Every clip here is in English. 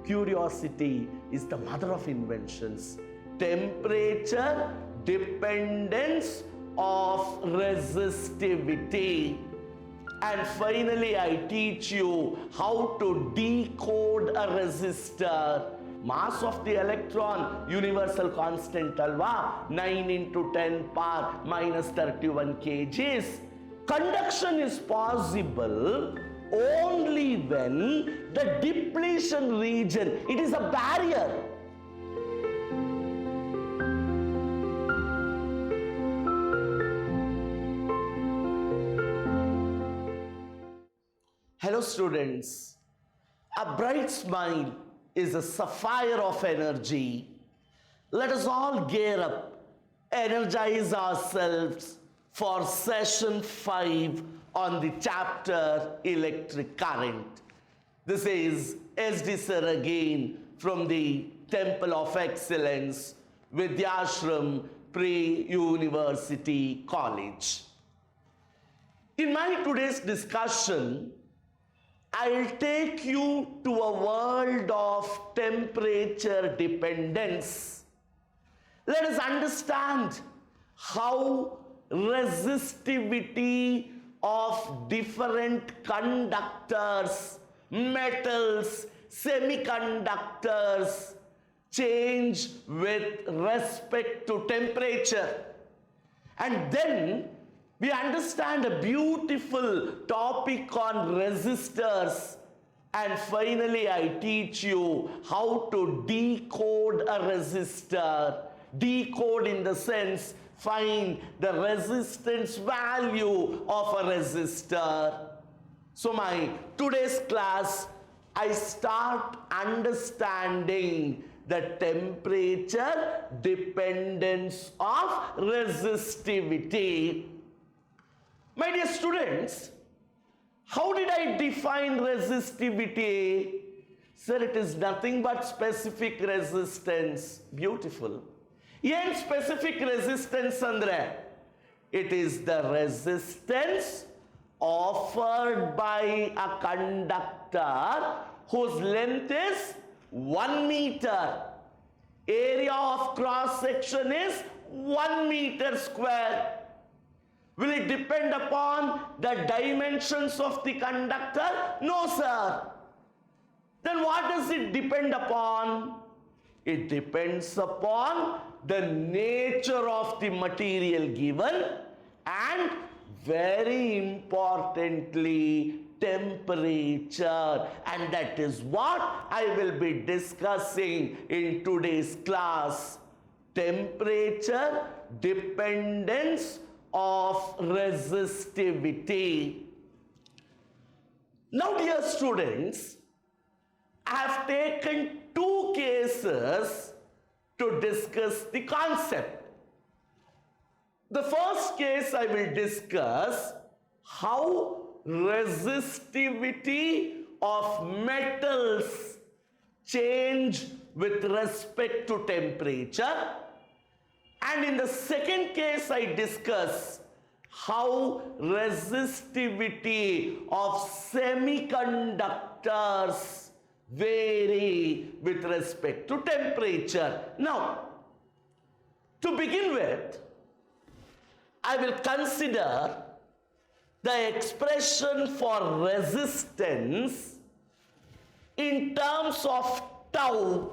Curiosity is the mother of inventions. Temperature dependence of resistivity. And finally, I teach you how to decode a resistor. Mass of the electron, universal constant alva, 9 into 10 power minus 31 kgs. Conduction is possible only when the depletion region, it is a barrier. Hello students, a bright smile is a sapphire of energy. Let us all gear up, energize ourselves for session 5 on the chapter Electric Current. This is SD Sir again from the Temple of Excellence, Vidyashram Pre-University College. In my today's discussion, I'll take you to a world of temperature dependence. Let us understand how resistivity of different conductors, metals, semiconductors change with respect to temperature. And then we understand a beautiful topic on resistors, and finally I teach you how to decode a resistor. Decode in the sense, find the resistance value of a resistor. So my today's class, I start understanding the temperature dependence of resistivity. My dear students, how did I define resistivity? Sir, it is nothing but specific resistance. Beautiful. Yen specific resistance andre? It is the resistance offered by a conductor whose length is 1 meter. Area of cross section is 1 meter square. Will it depend upon the dimensions of the conductor? No, sir. Then what does it depend upon? It depends upon the nature of the material given and, very importantly, temperature. And that is what I will be discussing in today's class. Temperature dependence of resistivity. Now, dear students, I have taken 2 cases to discuss the concept. The first case I will discuss how resistivity of metals change with respect to temperature. And in the second case, I discuss how resistivity of semiconductors vary with respect to temperature. Now, to begin with, I will consider the expression for resistance in terms of tau.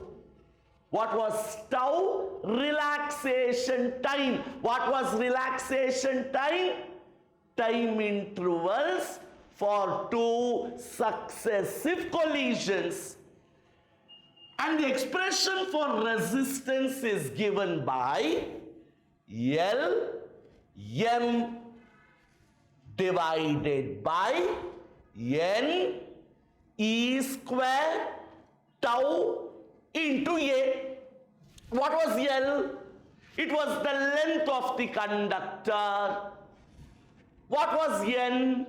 What was tau? Relaxation time. What was relaxation time? Time intervals for 2 successive collisions. And the expression for resistance is given by L M divided by N E square tau into A. What was L? It was the length of the conductor. What was N?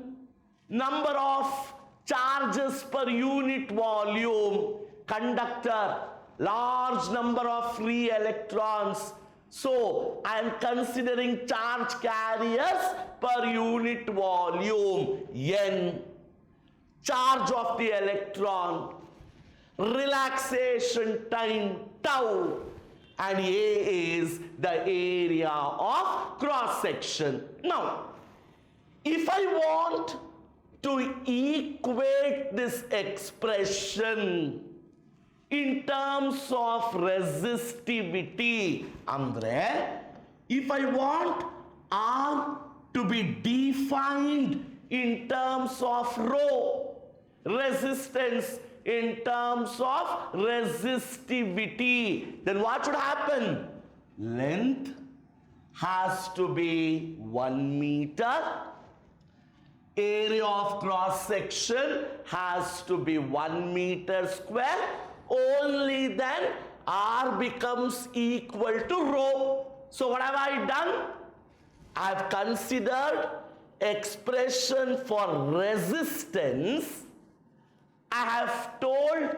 Number of charges per unit volume. Conductor, large number of free electrons. So, I am considering charge carriers per unit volume, N. Charge of the electron. relaxation time tau, and A is the area of cross section. Now, if I want to equate this expression in terms of resistivity, andre, if I want R to be defined in terms of rho, resistance in terms of resistivity, then what should happen? Length has to be 1 meter. Area of cross section has to be 1 meter square. Only then R becomes equal to rho. So what have I done? I have considered expression for resistance. I have told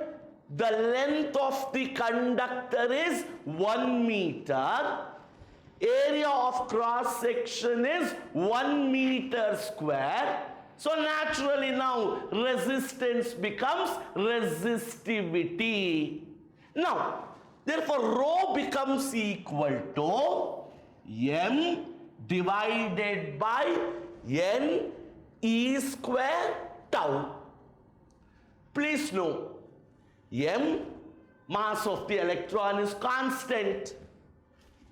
the length of the conductor is 1 meter. Area of cross section is 1 meter square. So naturally now resistance becomes resistivity. Now, therefore rho becomes equal to M divided by N E square tau. Please know, M, mass of the electron, is constant.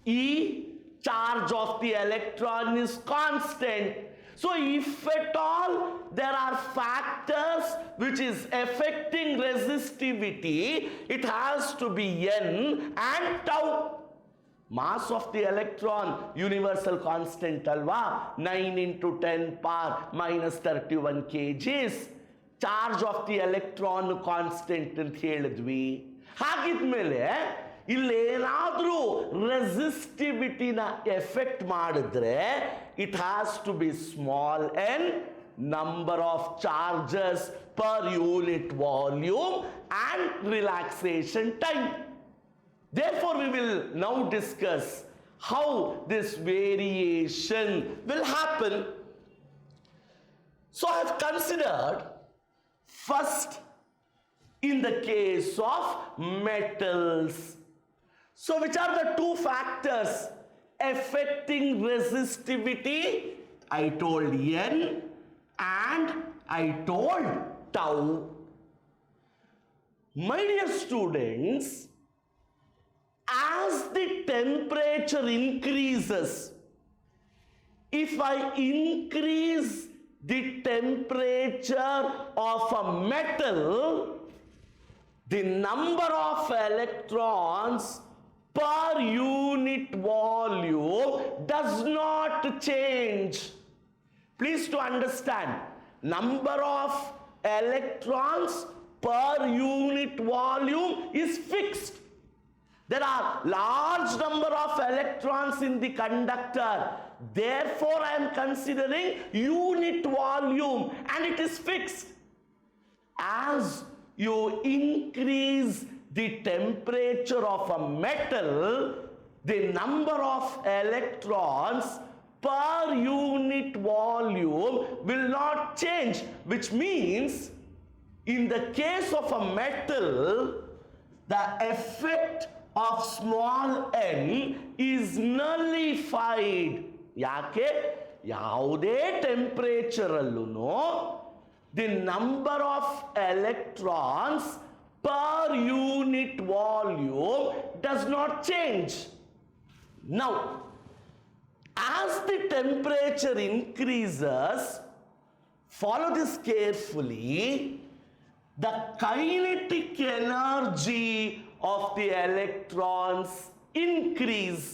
E, charge of the electron, is constant. So if at all there are factors which is affecting resistivity, it has to be N and tau. Mass of the electron, universal constant alva, 9 into 10 power minus 31 kgs. Charge of the electron constant ಅಂತ ಹೇಳಿದ್ವಿ. ಹಾಗಿದ್ಮೇಲೆ ಇಲ್ಲೇನಾದ್ರೂ ರೆಸಿಸ್ಟಿವಿಟಿನ effect ಮಾಡಿದ್ರೆ it has to be small N, number of charges per unit volume and relaxation time. Therefore, we will now discuss how this variation will happen. So I have considered first in the case of metals. So which are the two factors affecting resistivity? I told N and I told tau. My dear students, as the temperature increases, if I increase the temperature of a metal, the number of electrons per unit volume does not change. Please to understand, number of electrons per unit volume is fixed. There are large number of electrons in the conductor. Therefore, I am considering unit volume and it is fixed. As you increase the temperature of a metal, the number of electrons per unit volume will not change, which means in the case of a metal, the effect of small n is nullified. ಯಾಕೆ? ಯಾವುದೇ temperature ಅಲ್ಲೂ the number of electrons per unit volume does not change. Now, as the temperature increases, follow this carefully, the kinetic energy of the electrons increase.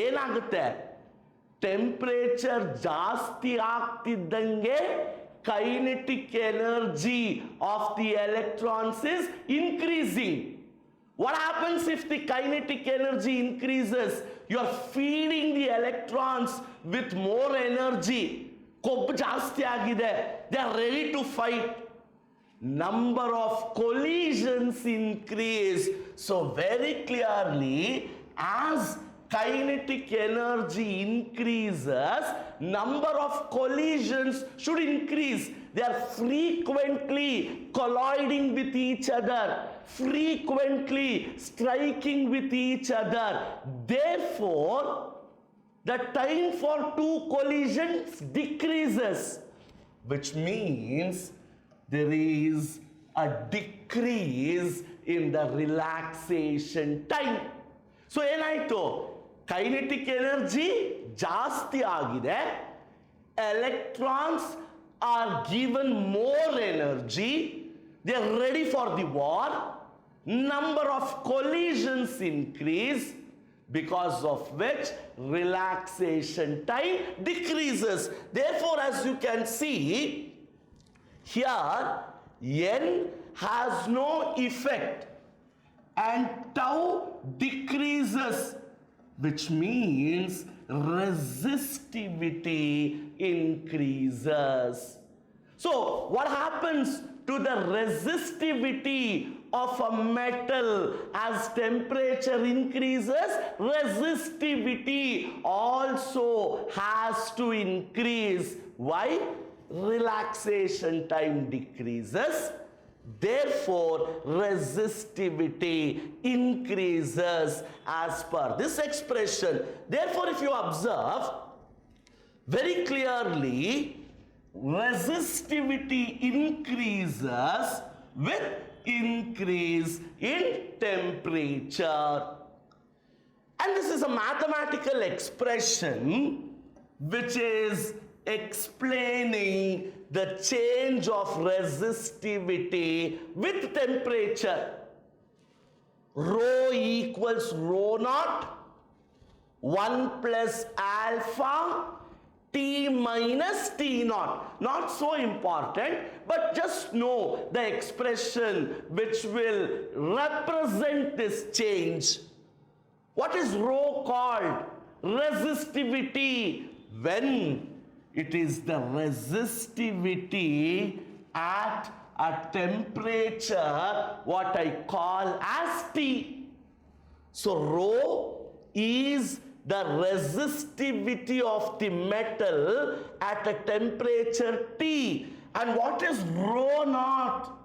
ಏನಾಗುತ್ತೆ? Temperature ಜಾಸ್ತಿ ಆಗ್ತಿದ್ದಂಗೆ kinetic energy of the electrons is increasing. What happens if the kinetic energy increases? You are feeding the electrons with more energy. ಕೊಬ್ಬು ಜಾಸ್ತಿ ಆಗಿದೆ. They are ready to fight. Number of collisions increase. So very clearly, as kinetic energy increases, number of collisions should increase. They are frequently colliding with each other. frequently striking with each other. Therefore, the time for two collisions decreases, which means there is a decrease in the relaxation time. So ಏನಾಯ್ತು, kinetic energy ಜಾಸ್ತಿ ಆಗಿದೆ, electrons are given more energy, they are ready for the war, number of collisions increase, because of which relaxation time decreases. Therefore, as you can see here, N has no effect and tau decreases, which means resistivity increases. So what happens to the resistivity of a metal as temperature increases? Resistivity also has to increase. Why? Relaxation time decreases, therefore resistivity increases as per this expression. Therefore, if you observe very clearly, resistivity increases with increase in temperature. And this is a mathematical expression which is explaining the change of resistivity with temperature. Rho equals rho naught 1 plus alpha T minus T naught. Not so important, but just know the expression which will represent this change. What is rho called? Resistivity. When it is the resistivity at a temperature what I call as T. So rho is the resistivity of the metal at a temperature T. And what is rho naught?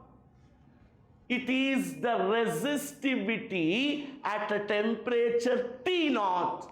It is the resistivity at a temperature T naught.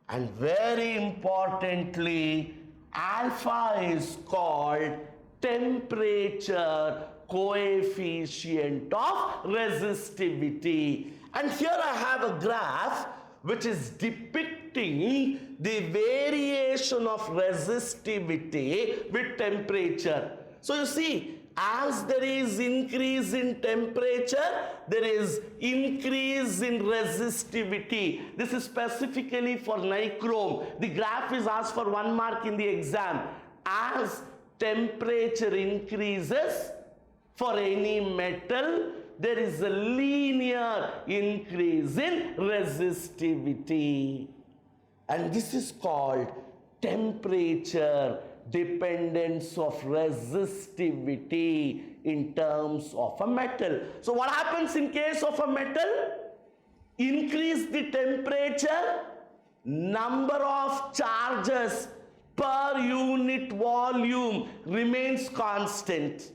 And very importantly, alpha is called temperature coefficient of resistivity. And here I have a graph which is depicting the variation of resistivity with temperature. So you see, as there is increase in temperature, there is increase in resistivity. This is specifically for nichrome. The graph is asked for 1 mark in the exam. As temperature increases for any metal, there is a linear increase in resistivity. And this is called temperature dependence of resistivity in terms of a metal. So what happens in case of a metal? Increase the temperature, number of charges per unit volume remains constant.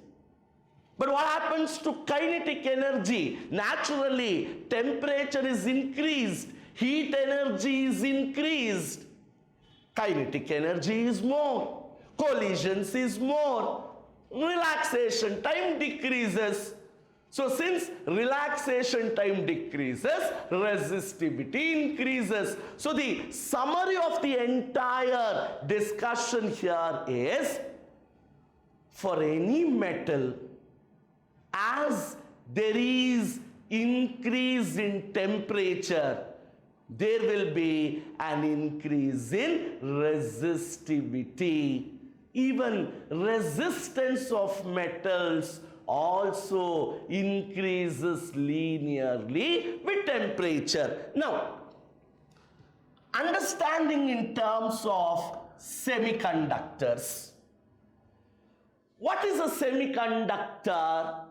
But what happens to kinetic energy? Naturally, temperature is increased, heat energy is increased, kinetic energy is more, collisions is more, relaxation time decreases. So since relaxation time decreases, resistivity increases. So the summary of the entire discussion here is, for any metal, as there is increase in temperature, there will be an increase in resistivity. Even resistance of metals also increases linearly with temperature. Now, understanding in terms of semiconductors. What is a semiconductor?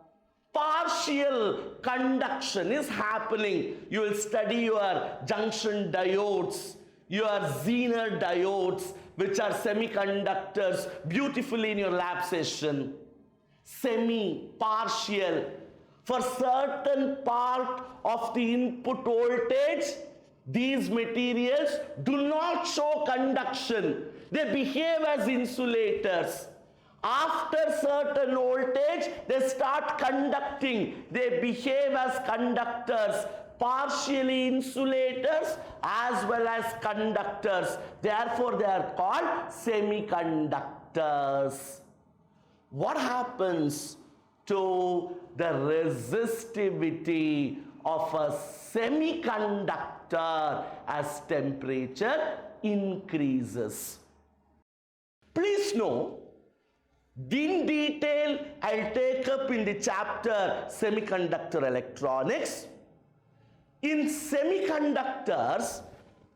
Partial conduction is happening. You will study your junction diodes, your Zener diodes, which are semiconductors, beautifully in your lab session. Semi, partial. for certain part of the input voltage, these materials do not show conduction. They behave as insulators. After certain voltage, they start conducting. They behave as conductors, partially insulators as well as conductors. Therefore, they are called semiconductors. What happens to the resistivity of a semiconductor as temperature increases? Please know, in detail, I'll take up in the chapter Semiconductor Electronics. In semiconductors,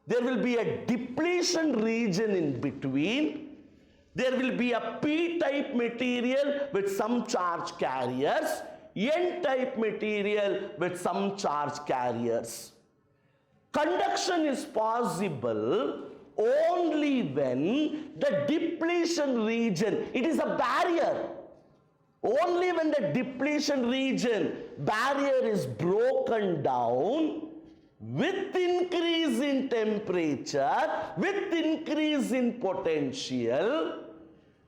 there will be a depletion region in between. There will be a P-type material with some charge carriers, N-type material with some charge carriers. Conduction is possible only when the depletion region, it is a barrier. Only when the depletion region barrier is broken down, with increase in temperature, with increase in potential,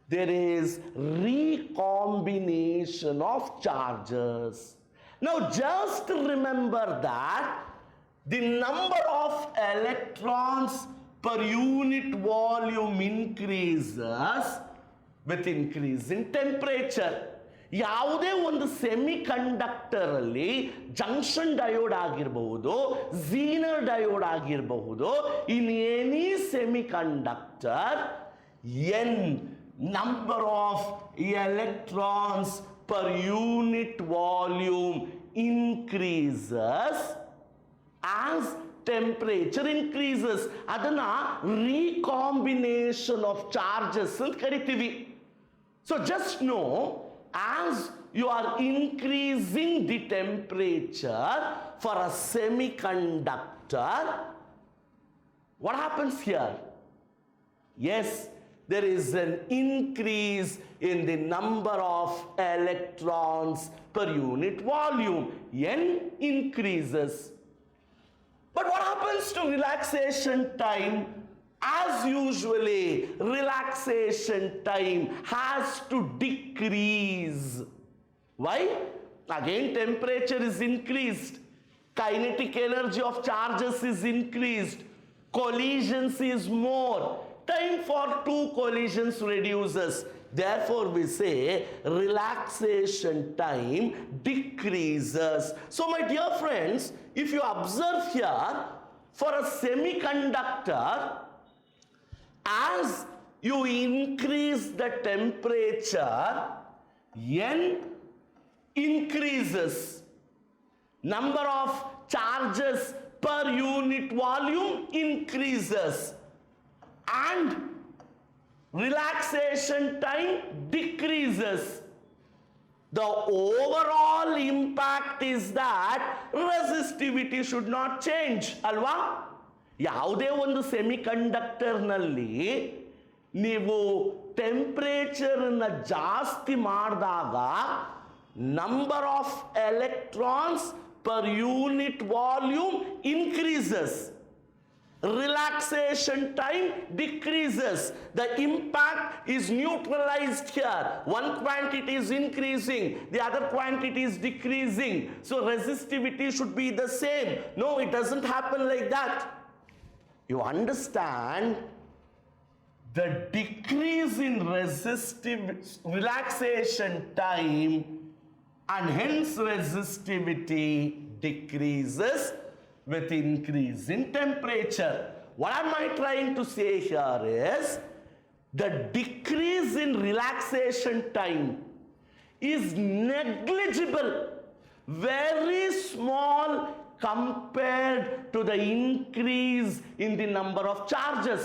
there is recombination of charges. Now just remember that the number of electrons per unit volume increases with increase in temperature. ಯಾವುದೇ ಒಂದು semiconductor ಅಲ್ಲಿ junction diode ಆಗಿರಬಹುದು, Zener diode ಆಗಿರಬಹುದು, in any semiconductor n number of electrons per unit volume increases as temperature increases. ಅದನ್ನ recombination of charges ಅಂತ ಕರಿತೀವಿ. So just know, as you are increasing the temperature for a semiconductor, what happens here? Yes, there is an increase in the number of electrons per unit volume. N increases. But what happens to relaxation time? As usually, relaxation time has to decrease. Why? Again, temperature is increased. Kinetic energy of charges is increased. Collisions is more. Time for two collisions reduces. Therefore, we say relaxation time decreases. So, my dear friends, if you observe here, for a semiconductor, as you increase the temperature, N increases. Number of charges per unit volume increases. And relaxation time decreases. The overall impact is that resistivity should not change. Alva? ಯಾವುದೇ ಒಂದು ಸೆಮಿಕಂಡಕ್ಟರ್ನಲ್ಲಿ ನೀವು ಟೆಂಪರೇಚರನ್ನು ಜಾಸ್ತಿ ಮಾಡಿದಾಗ number of electrons per unit volume increases. Relaxation time decreases. The impact is neutralized here. One quantity is increasing, the other quantity is decreasing. So resistivity should be the same. No, it doesn't happen like that. You understand? The decrease in relaxation time and hence resistivity decreases with increase in temperature. What am I trying to say here is the decrease in relaxation time is negligible, very small compared to the increase in the number of charges.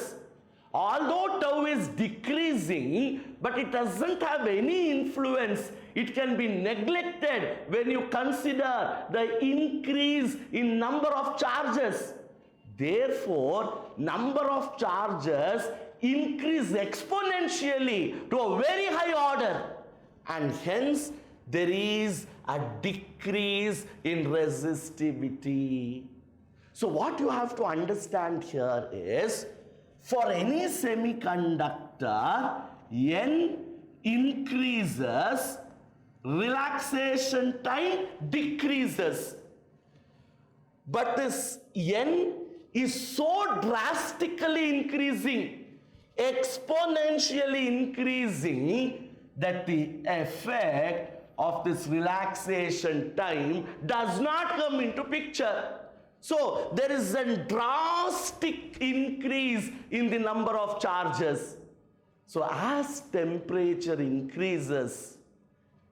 Although tau is decreasing, but it doesn't have any influence. It can be neglected when you consider the increase in number of charges. Therefore, number of charges increase exponentially to a very high order, and hence there is a decrease in resistivity. So what you have to understand here is, for any semiconductor, N increases, relaxation time decreases. But this N is so drastically increasing, exponentially increasing, that the effect of this relaxation time does not come into picture. So there is a drastic increase in the number of charges. So as temperature increases,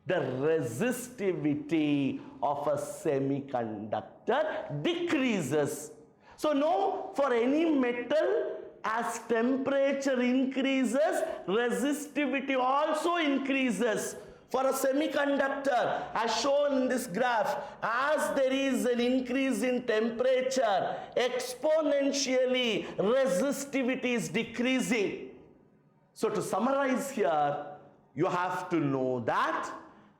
the resistivity of a semiconductor decreases. So now for any metal, as temperature increases, resistivity also increases. For a semiconductor, as shown in this graph, as there is an increase in temperature, exponentially resistivity is decreasing. So to summarize here, you have to know that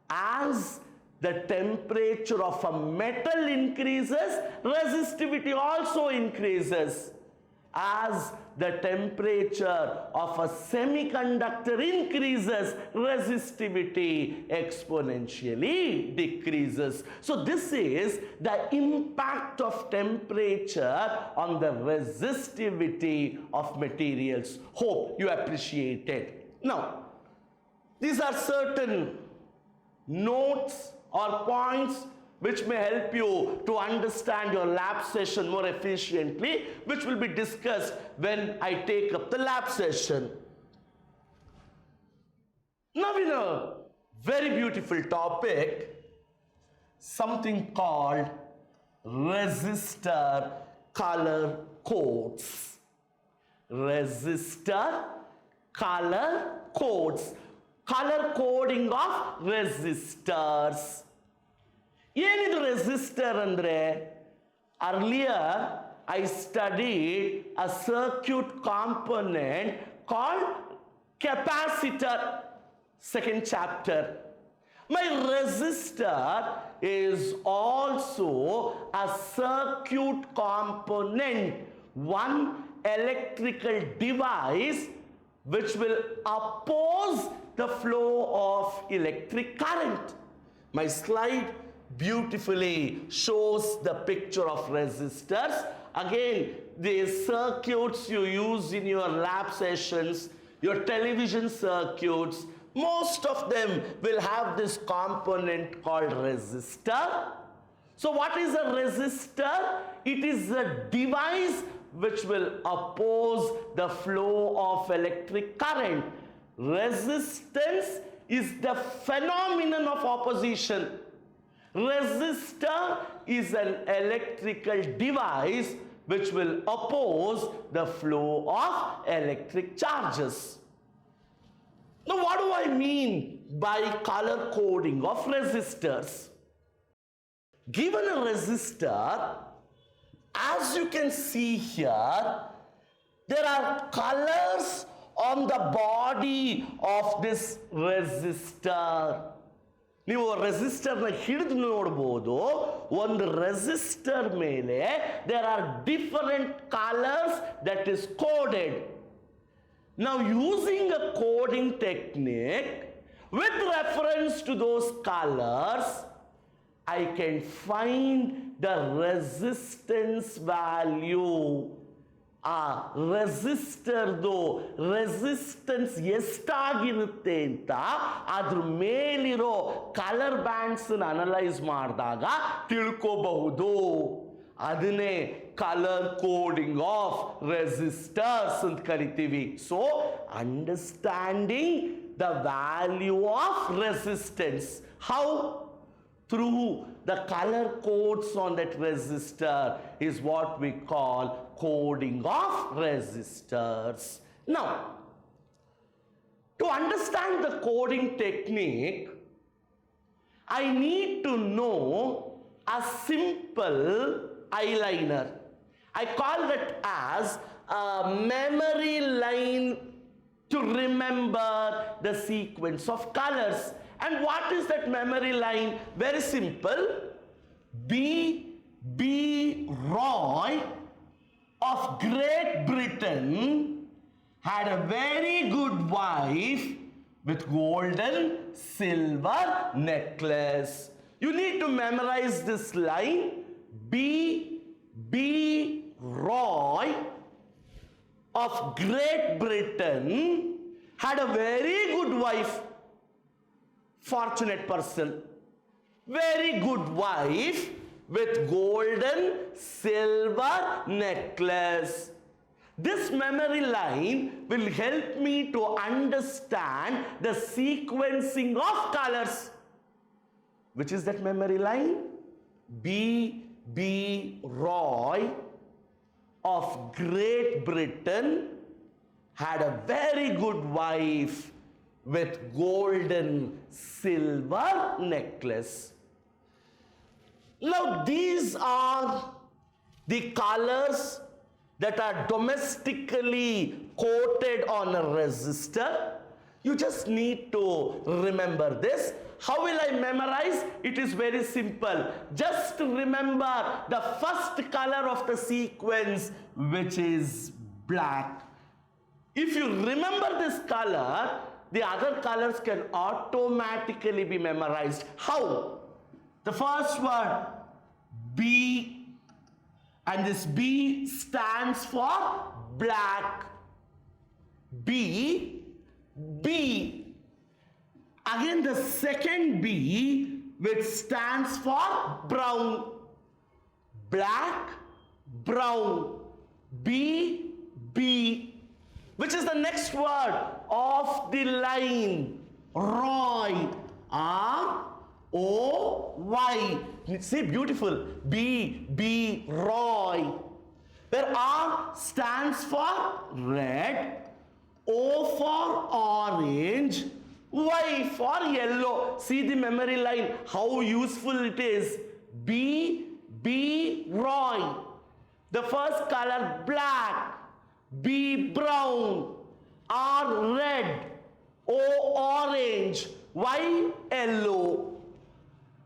as the temperature of a metal increases, resistivity also increases. As the temperature of a semiconductor increases, resistivity exponentially decreases. So this is the impact of temperature on the resistivity of materials. Hope you appreciate it. Now, these are certain notes or points which may help you to understand your lab session more efficiently, which will be discussed when I take up the lab session. Now in a very beautiful topic, something called resistor color codes. Resistor color codes. Color coding of resistors. ಏನಿದು resistor ಅಂದ್ರೆ? Earlier I studied a circuit component called capacitor, second chapter. My resistor is also a circuit component, one electrical device which will oppose the flow of electric current. My slide beautifully shows the picture of resistors. Again, the circuits you use in your lab sessions, your television circuits, most of them will have this component called resistor. So what is a resistor? It is a device which will oppose the flow of electric current. Resistance is the phenomenon of opposition. Resistor is an electrical device which will oppose the flow of electric charges. Now, what do I mean by color coding of resistors? Given a resistor, as you can see here, there are colors on the body of this resistor. ನೀವು ರೆಸಿಸ್ಟರ್ನ ಹಿಡಿದು ನೋಡ್ಬೋದು. ಒಂದು resistor ಮೇಲೆ there are different colors that is coded. Now using a coding technique with reference to those colors, I can find the resistance value. ಆ ರೆಸಿಸ್ಟರ್ದು resistance ಎಷ್ಟಾಗಿರುತ್ತೆ ಅಂತ ಅದ್ರ ಮೇಲಿರೋ colour bands analyse ಮಾಡಿದಾಗ ತಿಳ್ಕೋಬಹುದು. ಅದನ್ನೇ ಕಲರ್ ಕೋಡಿಂಗ್ ಆಫ್ ರೆಸಿಸ್ಟರ್ಸ್ ಅಂತ ಕರಿತೀವಿ. So understanding the value of resistance. How? Through the color codes on that resistor is what we call coding of resistors. Now, to understand the coding technique, I need to know a simple eyeliner. I call that as a memory line to remember the sequence of colors. And what is that memory line? Very simple. B. Roy of Great Britain had a very good wife with golden silver necklace. You need to memorize this line. B. Roy of Great Britain had a very good wife. Fortunate person. Very good wife with golden silver necklace. This memory line will help me to understand the sequencing of colors. Which is that memory line? B. Roy of Great Britain had a very good wife with golden silver necklace. Now these are the colors that are domestically coated on a resistor. You just need to remember this. How will I memorize? It is very simple. Just remember the first color of the sequence, which is black. If you remember this color, the other colors can automatically be memorized. How? The first word, B, and this B stands for black. B. Again the second B, which stands for brown. Black, brown. B. Which is the next word of the line? Roy. R-O-Y. See, beautiful. B. Roy. Where R stands for red, O for orange, Y for yellow. See the memory line, how useful it is. B. Roy. The first color black, B brown, R red, O orange, Y yellow.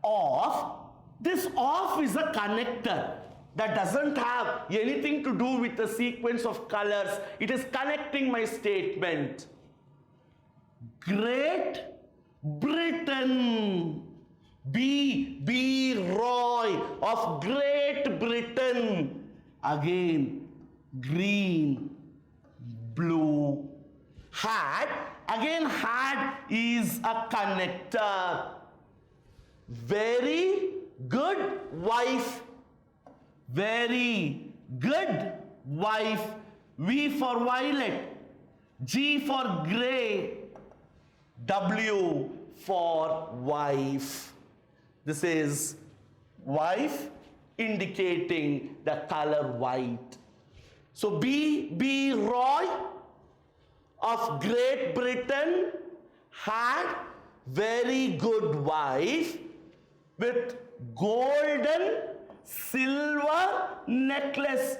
Off. This off is a connector that doesn't have anything to do with the sequence of colors. It is connecting my statement. Great Britain. B. Roy of Great Britain. Again, green, blue. Had. Again, had is a connector. Very good wife. Very good wife. V for violet. G for grey. W for wife. This is wife indicating the color white. So B. Roy of Great Britain had very good wife with golden silver necklace.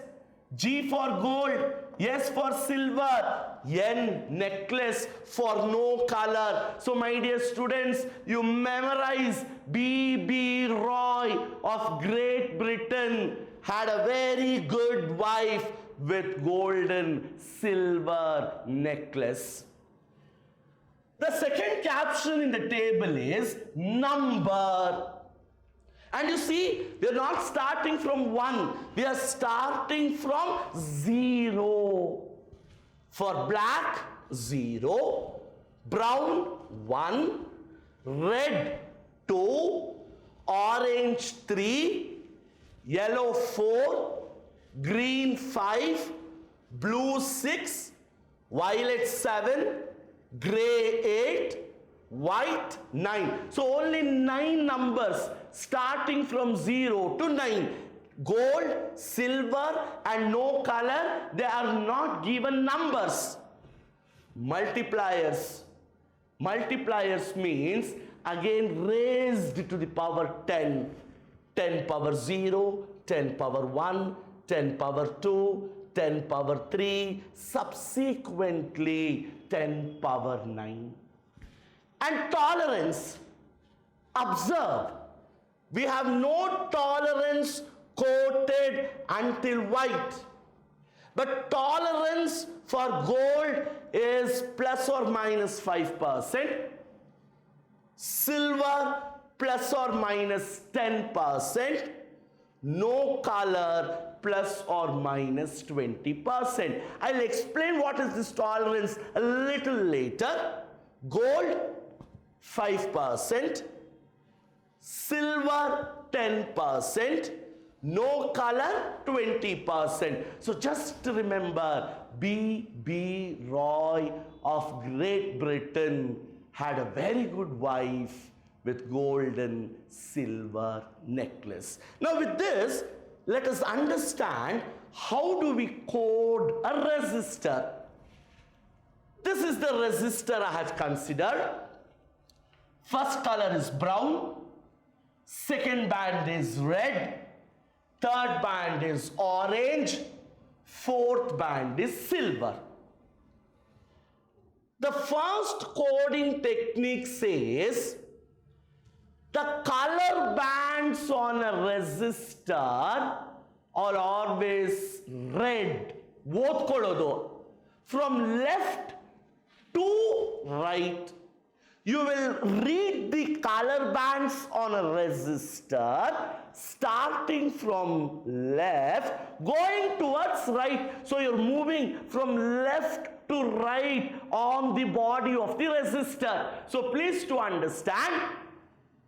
G for gold, S for silver, N necklace for no color. So my dear students, you memorize B. Roy of Great Britain had a very good wife with golden silver necklace. The second caption in the table is number. And you see, we are not starting from 1. We are starting from 0. For black, 0. Brown, 1. Red, 2. Orange, 3. Yellow, 4. Green, 5. Blue, 6. Violet, 7. Gray, 8. White, 9. So only 9 numbers starting from 0 to 9. Gold, silver and no color, they are not given numbers. Multipliers. Multipliers means again raised to the power 10. 10 power 0, 10 power 1, 10 power 2, 10 power 3, subsequently 10 power 9. And tolerance, observe, we have no tolerance coated until white. But tolerance for gold is plus or minus 5%. Silver plus or minus 10%. No color plus or minus 20%. I'll explain what is this tolerance a little later. Gold 5%. Silver 10%. No color 20%. So just remember, B.B. Roy of Great Britain had a very good wife with gold and silver necklace. Now with this, let us understand how do we code a resistor. This is the resistor I have considered. First color is brown, second band is red, third band is orange, fourth band is silver. The first coding technique says the color bands on a resistor are always red. Othkolodu. From left to right. You will read the color bands on a resistor starting from left going towards right. So you're moving from left to right on the body of the resistor. So please to understand,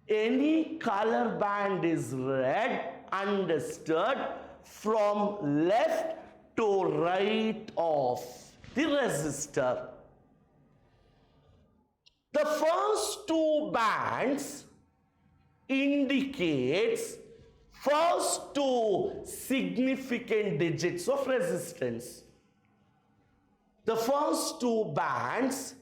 any color band is red, understood, from left to right of the resistor. The first two bands indicates first two significant digits of resistance. The first two bands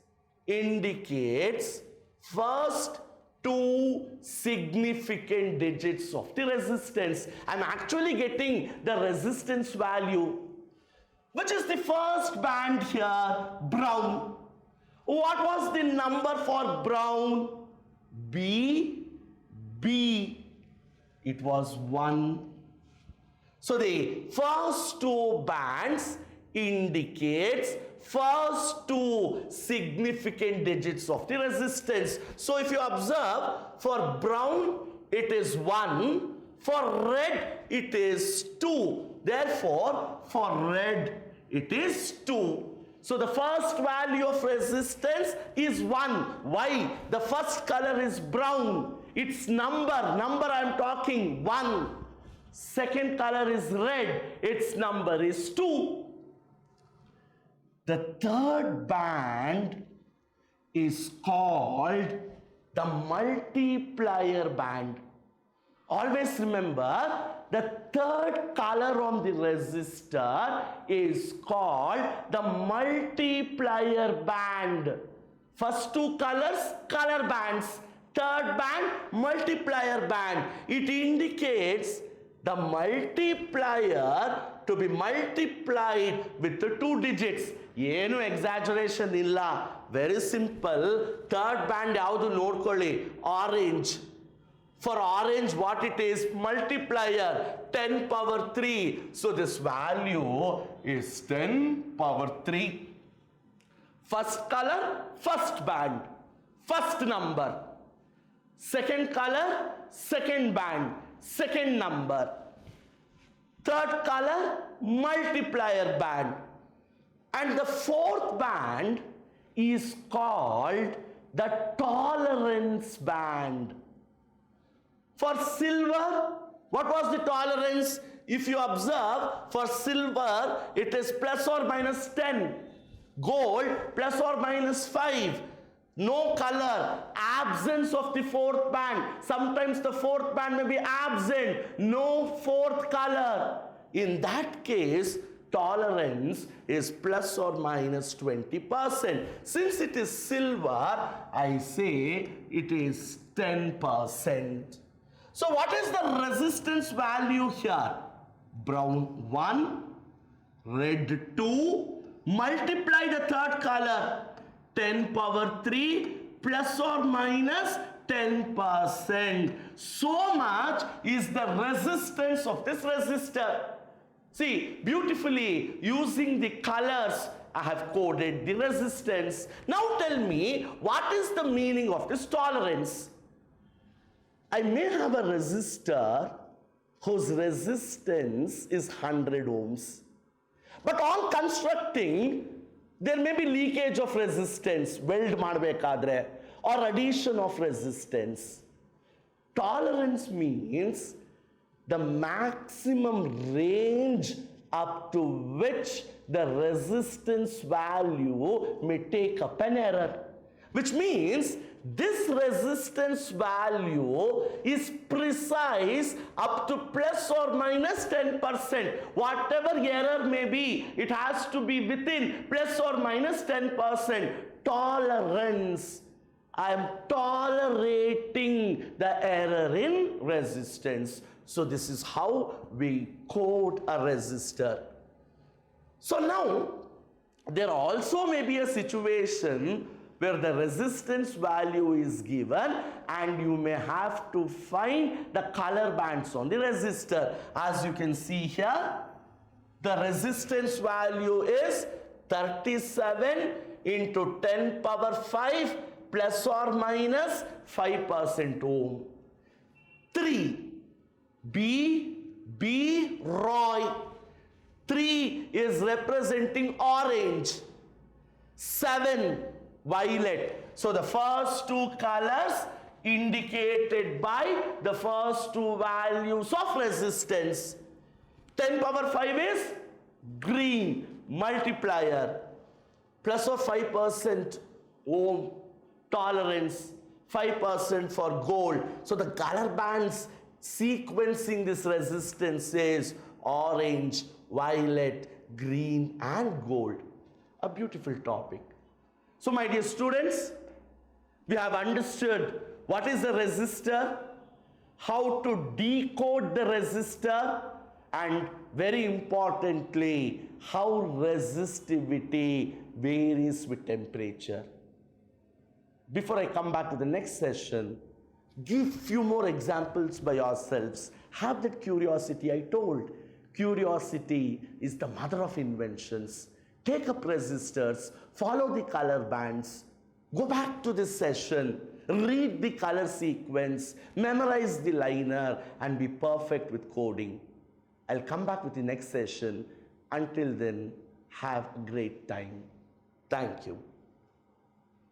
indicates first two significant digits of the resistance. I'm actually getting the resistance value. Which is the first band here? Brown. What was the number for brown? B. It was 1. So the first two bands indicates first two significant digits of the resistance. So if you observe, for brown it is 1, for red it is 2. Therefore, for red it is 2. So the first value of resistance is 1. Why? The first color is brown. Its number I am talking 1. Second color is red. Its number is 2. The third band is called the multiplier band. Always remember, the third color on the resistor is called the multiplier band. First two colors, color bands. Third band, multiplier band. It indicates the multiplier to be multiplied with the 2 digits. ಏನು exaggeration ಇಲ್ಲ. Very simple. Third band ಯಾವುದು ನೋಡ್ಕೊಳ್ಳಿ, orange. For orange, what it is? Multiplier, 10 power 3. So this value is 10 power 3. First color, first band, first number. Second color, second band, second number. Third color, multiplier band. And the fourth band is called the tolerance band. For silver, what was the tolerance? If you observe, for silver, it is plus or minus 10. Gold, plus or minus 5. No color, absence of the fourth band. Sometimes the fourth band may be absent. No fourth color. In that case, tolerance is plus or minus 20%. Since it is silver, I say it is 10%. So what is the resistance value here? Brown 1, red 2, multiply the third color, 10 power 3 plus or minus 10%. So much is the resistance of this resistor. See, beautifully using the colors, I have coded the resistance. Now tell me, what is the meaning of this tolerance? I may have a resistor whose resistance is 100 ohms. But on constructing, there may be leakage of resistance, weld ಮಾಡಬೇಕಾದ್ರೆ, or addition of resistance. Tolerance means the maximum range up to which the resistance value may take up an error. Which means this resistance value is precise up to plus or minus 10%. Whatever error may be, it has to be within plus or minus 10%. Tolerance. I am tolerating the error in resistance. So this is how we code a resistor. So now, there also may be a situation where the resistance value is given and you may have to find the color bands on the resistor. As you can see here, the resistance value is 37 into 10 power 5 plus or minus 5% ohm. 3. B. Roy. 3 is representing orange. 7. Violet. So the first two colors indicated by the first two values of resistance. 10 power 5 is green, multiplier, plus or 5% ohm tolerance, 5% for gold. So the color bands sequencing this resistance is orange, violet, green and gold. A beautiful topic. So my dear students, we have understood what is a resistor, how to decode the resistor, and very importantly, how resistivity varies with temperature. Before I come back to the next session, give few more examples by yourselves. Have that curiosity I told. Curiosity is the mother of inventions. Take up resistors, follow the color bands, go back to this session, read the color sequence, memorize the liner, and be perfect with coding. I'll come back with the next session. Until then, have a great time. Thank you.